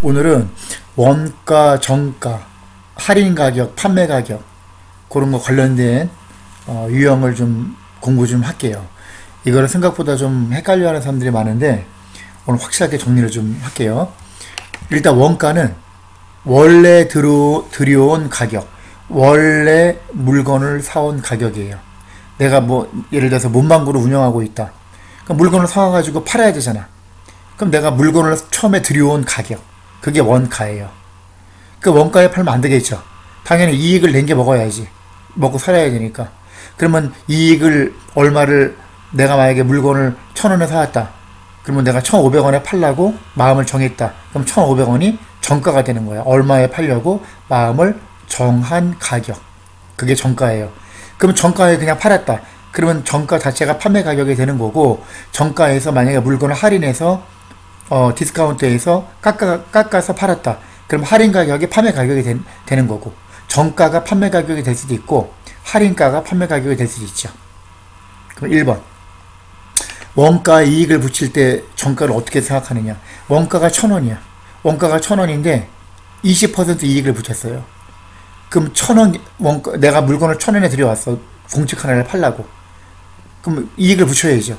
오늘은 원가, 정가, 할인 가격, 판매 가격 그런 거 관련된 유형을 좀 공부 좀 할게요. 이거를 생각보다 좀 헷갈려하는 사람들이 많은데 오늘 확실하게 정리를 좀 할게요. 일단 원가는 원래 들여온 가격, 원래 물건을 사온 가격이에요. 내가 뭐 예를 들어서 문방구를 운영하고 있다. 그럼 물건을 사와가지고 팔아야 되잖아. 그럼 내가 물건을 처음에 들여온 가격, 그게 원가예요. 그 원가에 팔면 안 되겠죠. 당연히 이익을 낸 게 먹어야지. 먹고 살아야 되니까. 그러면 이익을 얼마를 내가 만약에 물건을 1,000원에 사왔다. 그러면 내가 1,500원에 팔려고 마음을 정했다. 그럼 1,500원이 정가가 되는 거야. 얼마에 팔려고 마음을 정한 가격. 그게 정가예요. 그럼 정가에 그냥 팔았다. 그러면 정가 자체가 판매 가격이 되는 거고, 정가에서 만약에 물건을 할인해서 디스카운트에서 깎아서 팔았다. 그럼 할인 가격이 판매 가격이 되는 거고, 정가가 판매 가격이 될 수도 있고 할인가가 판매 가격이 될 수도 있죠. 그럼 1번 원가에 이익을 붙일 때 정가를 어떻게 생각하느냐. 원가가 1,000원이야. 원가가 1,000원인데 20% 이익을 붙였어요. 그럼 1,000원 원가, 내가 물건을 1,000원에 들여왔어. 공책 하나를 팔라고. 그럼 이익을 붙여야죠.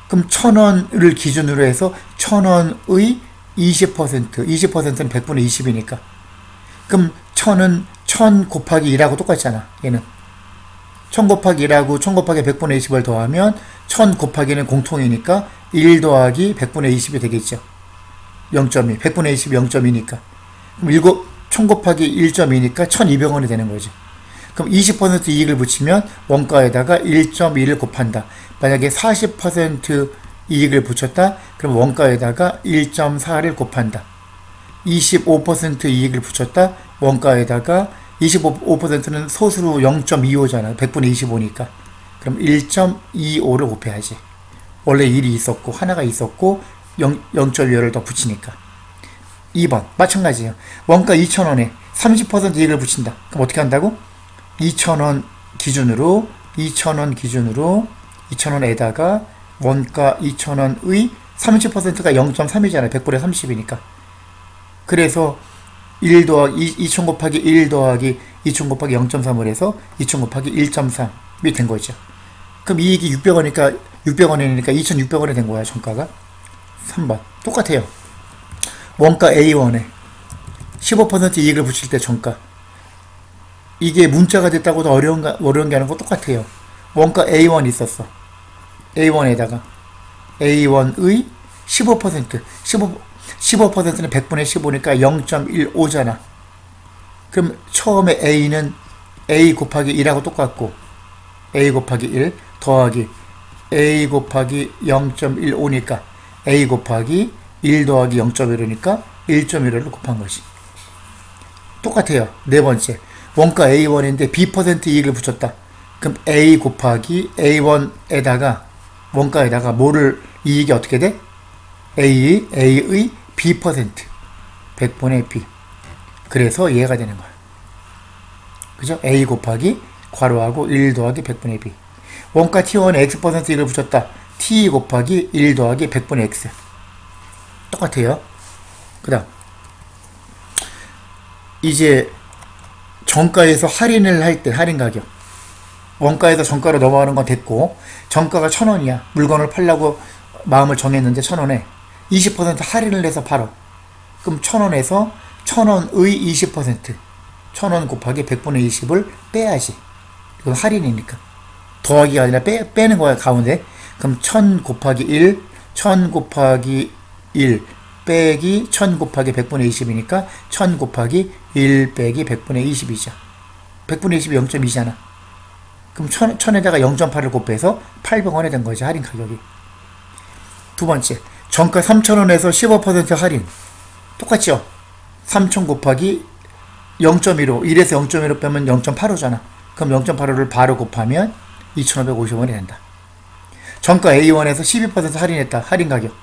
그럼 1,000원을 기준으로 해서 1,000원의 20%는 100분의 20이니까. 그럼 1,000은 1,000 곱하기 1하고 똑같잖아. 얘는 1,000 곱하기 1하고 1,000 곱하기 100분의 20을 더하면 1,000 곱하기는 공통이니까 1 더하기 100분의 20이 되겠죠. 0.2. 100분의 20 0.2니까. 그럼 1,000 곱하기 1.2니까 1,200원이 되는 거지. 그럼 20% 이익을 붙이면 원가에다가 1.2를 곱한다. 만약에 40% 이익을 붙였다. 그럼 원가에다가 1.4를 곱한다. 25% 이익을 붙였다. 원가에다가 25%는 소수로 0.25잖아. 100분의 25니까. 그럼 1.25를 곱해야지. 원래 1이 있었고 하나가 있었고 0.25를 더 붙이니까. 2번 마찬가지예요. 원가 2,000원에 30% 이익을 붙인다. 그럼 어떻게 한다고? 2,000원 기준으로 2,000원에다가 원가 2,000원의 30%가 0.3이잖아요. 100분의 30이니까. 그래서 2,000 곱하기 1 더하기 2,000 곱하기 0.3을 해서 2,000 곱하기 1.3이 된 거죠. 그럼 이익이 600원이니까 2,600원이 된 거야, 정가가. 3번 똑같아요. 원가 A1에 15% 이익을 붙일 때 정가. 이게 문자가 됐다고 도 어려운 게 아닌 거 똑같아요. 원가 A1 있었어. A1에다가 A1의 15%, 15%는 100분의 15니까 0.15잖아. 그럼 처음에 A는 A 곱하기 1하고 똑같고 A 곱하기 1 더하기 A 곱하기 0.15니까 A 곱하기 1 더하기 0.15니까 1.15를 곱한 거지. 똑같아요. 네 번째. 원가 A1인데 B% 이익을 붙였다. 그럼 A 곱하기 A1에다가 원가에다가 뭐를 이익이 어떻게 돼? A의 B% 100분의 B. 그래서 얘가 되는 거야. 그죠? A 곱하기 괄호하고 1 더하기 100분의 B. 원가 T1에 X% 이익을 붙였다. T 곱하기 1 더하기 100분의 X. 똑같아요. 그 다음 이제 정가에서 할인을 할 때 할인 가격. 원가에서 정가로 넘어가는 건 됐고 정가가 1,000원이야. 물건을 팔려고 마음을 정했는데 1,000원에 20% 할인을 해서 팔어. 그럼 1,000원에서 1,000원의 20% 1,000원 곱하기 100분의 20을 빼야지. 이건 할인이니까. 더하기가 아니라 빼는 거야, 가운데. 그럼 1,000 곱하기 1 1,000 곱하기 1 빼기 1,000 곱하기 100분의 20이니까 1,000 곱하기 1 빼기 100분의 20이죠. 100분의 20이 0.2잖아. 그럼 1,000에다가 0.8을 곱해서 800원이 된 거지, 할인 가격이. 두 번째, 정가 3,000원에서 15% 할인. 똑같죠? 3,000 곱하기 0.15, 1에서 0.15 빼면 0.85잖아. 그럼 0.85를 바로 곱하면 2,550원이 된다. 정가 A1에서 12% 할인했다. 할인 가격.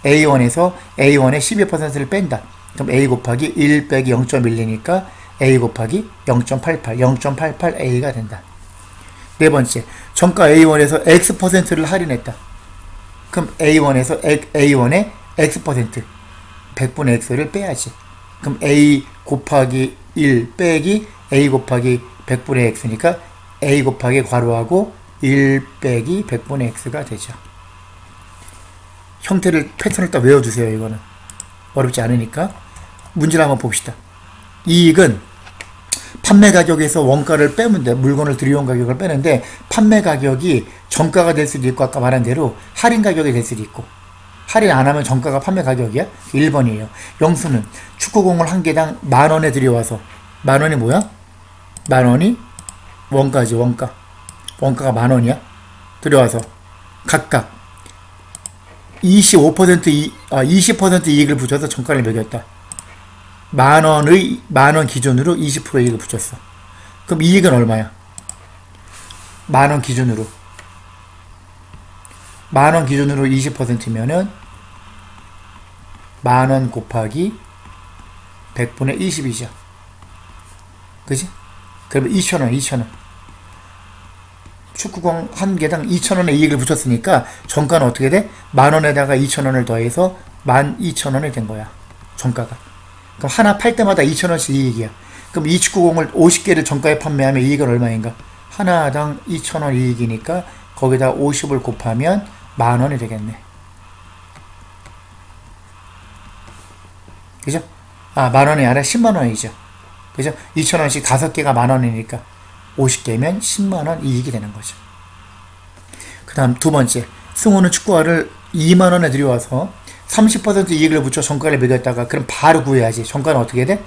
A1에서 A1에 12%를 뺀다. 그럼 A 곱하기 1 빼기 0.12니까 A 곱하기 0.88, 0.88A가 된다. 네 번째, 정가 A1에서 X%를 할인했다. 그럼 A1에서 A1에 X%, 100분의 X를 빼야지. 그럼 A 곱하기 1 빼기 A 곱하기 100분의 x니까 A 곱하기 괄호하고 1 빼기 100분의 x가 되죠. 형태를, 패턴을 딱 외워두세요. 이거는 어렵지 않으니까. 문제를 한번 봅시다. 이익은 판매 가격에서 원가를 빼면 돼. 물건을 들여온 가격을 빼는데 판매 가격이 정가가 될 수도 있고 아까 말한 대로 할인 가격이 될 수도 있고, 할인 안 하면 정가가 판매 가격이야? 1번이에요. 영수는 축구공을 한 개당 10,000원에 들여와서, 10,000원이 뭐야? 10,000원이 원가지. 원가가 10,000원이야. 들여와서 각각 20% 이익을 붙여서 정가를 매겼다. 10,000원 기준으로 20% 이익을 붙였어. 그럼 이익은 얼마야? 10,000원 기준으로 20%면은 10,000원 곱하기 100분의 20이죠. 그지? 그러면 2,000원. 축구공 한 개당 2,000원의 이익을 붙였으니까 정가는 어떻게 돼? 10,000원에다가 2,000원을 더해서 12,000원이 된 거야. 정가가. 그럼 하나 팔 때마다 2,000원씩 이익이야. 그럼 이 축구공을 50개를 정가에 판매하면 이익은 얼마인가? 하나당 2,000원 이익이니까 거기다 50을 곱하면 10,000원이 되겠네. 그죠? 10,000원이 아니라 100,000원이죠. 그죠? 2,000원씩 5개가 10,000원이니까 50개면 100,000원 이익이 되는 거죠. 그 다음 두 번째, 승우는 축구화를 20,000원에 들여와서 30% 이익을 붙여 정가를 매겼다가, 그럼 바로 구해야지. 정가는 어떻게 돼?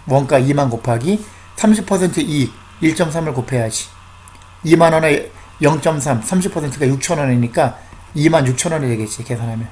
원가 2만 곱하기 30% 이익 1.3을 곱해야지. 20,000원에 0.3, 30%가 6,000원이니까 26,000원이 되겠지, 계산하면.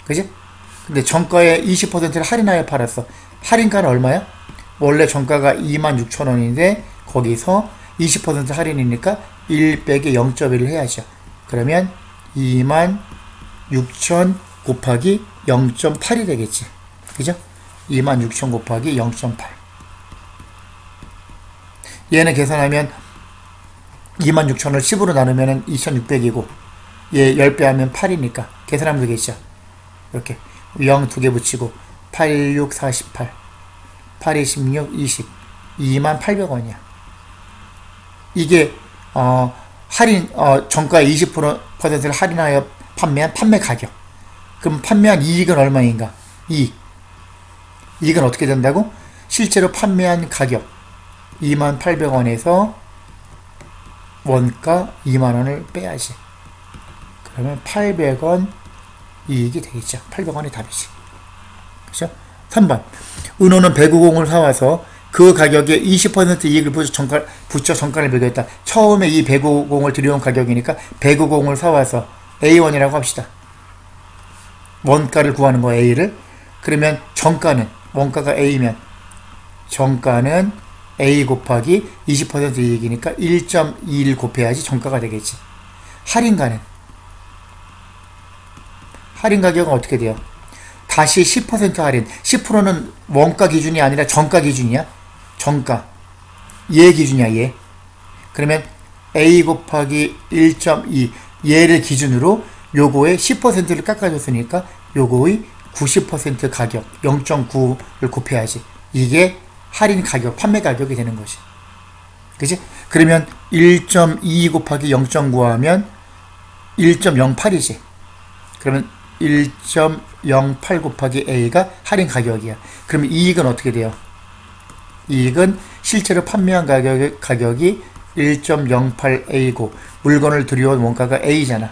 그지? 근데 정가의 20%를 할인하여 팔았어. 할인가는 얼마야? 원래 정가가 26,000원인데 거기서 20% 할인이니까 1 빼기 0.1을 해야죠. 그러면 26,000 곱하기 0.8이 되겠지. 그죠? 26,000 곱하기 0.8. 얘는 계산하면 26,000을 10으로 나누면 2,600이고 얘 10배 하면 8이니까 계산하면 되겠죠. 이렇게 0 2개 붙이고 8, 6, 48 8, 26, 20 28,000원이야. 이게 할인 정가의 20%를 할인하여 판매한 판매 가격. 그럼 판매한 이익은 얼마인가? 이익은 어떻게 된다고? 실제로 판매한 가격 28,000원에서 원가 20,000원을 빼야지. 그러면 800원 이익이 되겠죠. 800원이 답이지. 그죠? 3번. 은호는 배구공을 사와서 그 가격에 20% 이익을 붙여 정가를 매겼다. 처음에 이 배구공을 들여온 가격이니까 배구공을 사와서 A1이라고 합시다. 원가를 구하는 거야, A를. 그러면 정가는, 원가가 A면 정가는 A 곱하기 20% 이익이니까 1.21 곱해야지 정가가 되겠지. 할인 가격은 어떻게 돼요? 다시 10% 할인. 10%는 원가 기준이 아니라 정가 기준이야. 정가. 얘 기준이야, 얘. 그러면 A 곱하기 1.2 얘를 기준으로 요거의 10%를 깎아줬으니까 요거의 90% 가격 0.9를 곱해야지. 이게 할인 가격, 판매 가격이 되는 거지. 그치? 그러면 1.2 곱하기 0.9 하면 1.08이지. 그러면 1.08 곱하기 A가 할인 가격이야. 그러면 이익은 어떻게 돼요? 이익은 실제로 판매한 가격이 1.08A고 물건을 들여온 원가가 A잖아.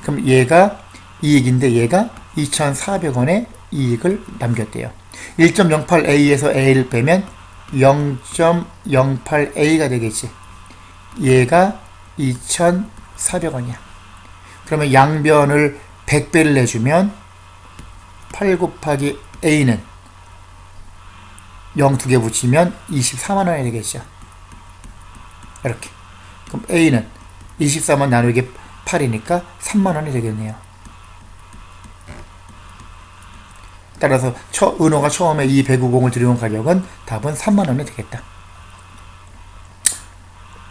그럼 얘가 이익인데 얘가 2,400원의 이익을 남겼대요. 1.08A에서 A를 빼면 0.08A가 되겠지. 얘가 2,400원이야. 그러면 양변을 100배를 내주면 8 곱하기 A는 0 2개 붙이면 24만원이 되겠죠. 이렇게. 그럼 A는 24만 나누기 8이니까 3만원이 되겠네요. 따라서 은호가 처음에 이 배구공을 들여온 가격은 답은 3만원이 되겠다.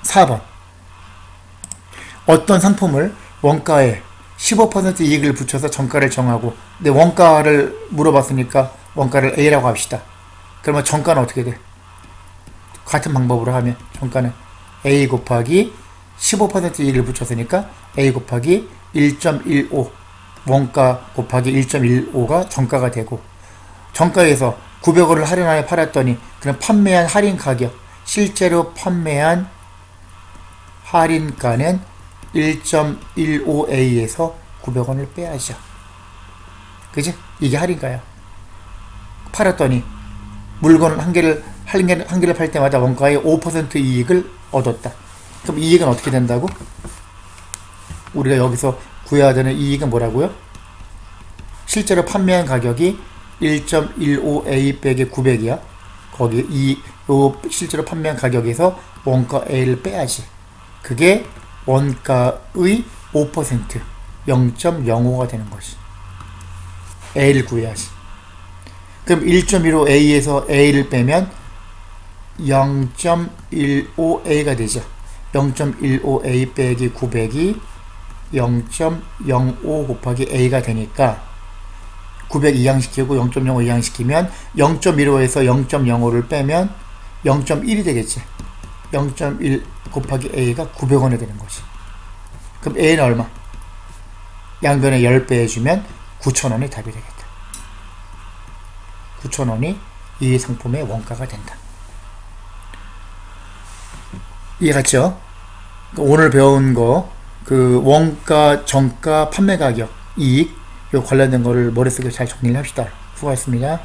4번. 어떤 상품을 원가에 15% 이익을 붙여서 정가를 정하고, 근데 원가를 물어봤으니까 원가를 A라고 합시다. 그러면 정가는 어떻게 돼? 같은 방법으로 하면 정가는 A 곱하기 15% E를 붙였으니까 A 곱하기 1.15 원가 곱하기 1.15가 정가가 되고, 정가에서 900원을 할인하여 팔았더니 그럼 판매한 할인 가격, 실제로 판매한 할인가는 1.15A에서 900원을 빼야죠. 그지? 이게 할인가야. 팔았더니 물건 한 개를 팔 때마다 원가의 5% 이익을 얻었다. 그럼 이익은 어떻게 된다고? 우리가 여기서 구해야 되는 이익은 뭐라고요? 실제로 판매한 가격이 1.15A 빼기 900이야. 거기 실제로 판매한 가격에서 원가 A를 빼야지. 그게 원가의 5%, 0.05가 되는 것이. A를 구해야지. 그럼 1.15A에서 A를 빼면 0.15A가 되죠. 0.15A 빼기 900이 0.05 곱하기 A가 되니까 900 이항시키고 0.05 이항시키면 0.15에서 0.05를 빼면 0.1이 되겠지. 0.1 곱하기 A가 900원이 되는 거지. 그럼 A는 얼마? 양변에 10배 해주면 9,000원이 답이 되겠다. 9,000원이 이 상품의 원가가 된다. 이해갔죠? 오늘 배운 거, 그 원가, 정가, 판매 가격, 이익, 요 관련된 거를 머릿속에 잘 정리를 합시다. 수고하셨습니다.